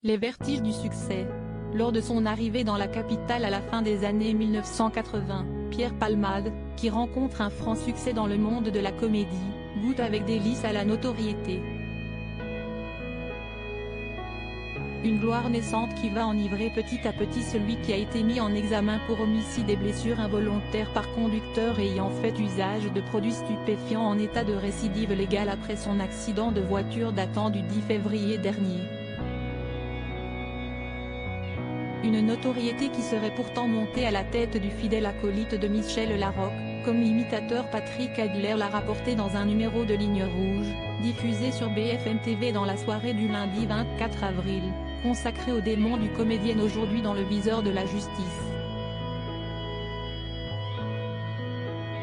Les vertiges du succès. Lors de son arrivée dans la capitale à la fin des années 1980, Pierre Palmade, qui rencontre un franc succès dans le monde de la comédie, goûte avec délice à la notoriété. Une gloire naissante qui va enivrer petit à petit celui qui a été mis en examen pour homicide et blessures involontaires par conducteur ayant fait usage de produits stupéfiants en état de récidive légale après son accident de voiture datant du 10 février dernier. Une notoriété qui serait pourtant montée à la tête du fidèle acolyte de Michel Larocque, comme l'imitateur Patrick Adler l'a rapporté dans un numéro de Ligne Rouge, diffusé sur BFM TV dans la soirée du lundi 24 avril, consacré au démon du comédien aujourd'hui dans le viseur de la justice.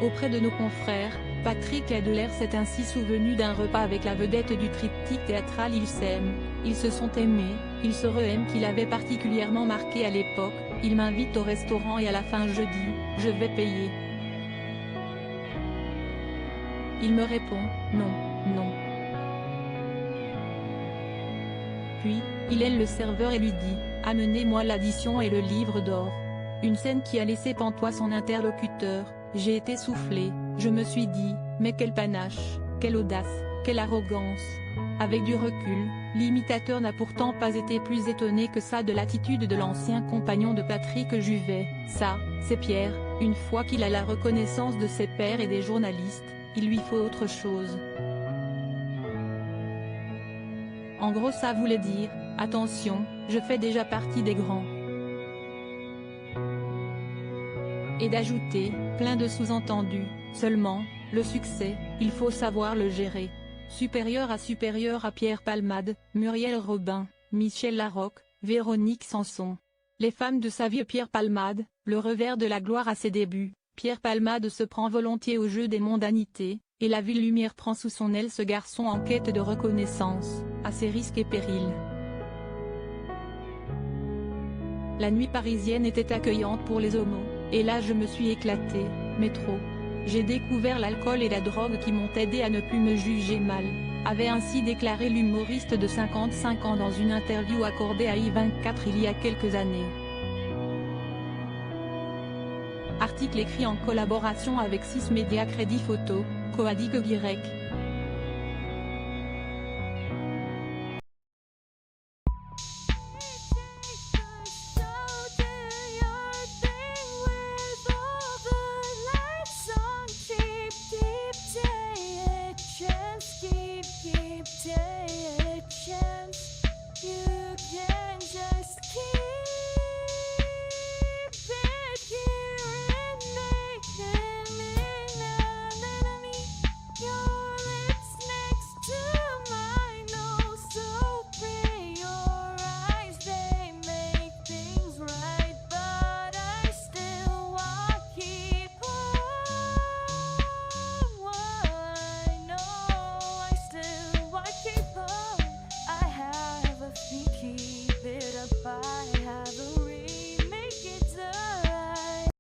Auprès de nos confrères, Patrick Adler s'est ainsi souvenu d'un repas avec la vedette du triptyque théâtral Ils s'aiment, ils se sont aimés, ils se re-aiment qu'il avait particulièrement marqué à l'époque. Il m'invite au restaurant et à la fin je dis, je vais payer. Il me répond, non, non. Puis, il aile le serveur et lui dit, amenez-moi l'addition et le livre d'or. Une scène qui a laissé pantois son interlocuteur. J'ai été soufflé, je me suis dit, mais quel panache, quelle audace, quelle arrogance. Avec du recul, l'imitateur n'a pourtant pas été plus étonné que ça de l'attitude de l'ancien compagnon de Patrick Juvet. Ça, c'est Pierre, une fois qu'il a la reconnaissance de ses pairs et des journalistes, il lui faut autre chose. En gros ça voulait dire, attention, je fais déjà partie des grands. Et d'ajouter, plein de sous-entendus, seulement, le succès, il faut savoir le gérer. Supérieur à Pierre Palmade, Muriel Robin, Michel Larocque, Véronique Sanson. Les femmes de sa vie. Pierre Palmade, le revers de la gloire à ses débuts. Pierre Palmade se prend volontiers au jeu des mondanités, et la ville lumière prend sous son aile ce garçon en quête de reconnaissance, à ses risques et périls. La nuit parisienne était accueillante pour les homos, et là je me suis éclaté, mais trop. J'ai découvert l'alcool et la drogue qui m'ont aidé à ne plus me juger mal, avait ainsi déclaré l'humoriste de 55 ans dans une interview accordée à I24 il y a quelques années. Article écrit en collaboration avec 6 médias Crédit Photo, Coadic Y.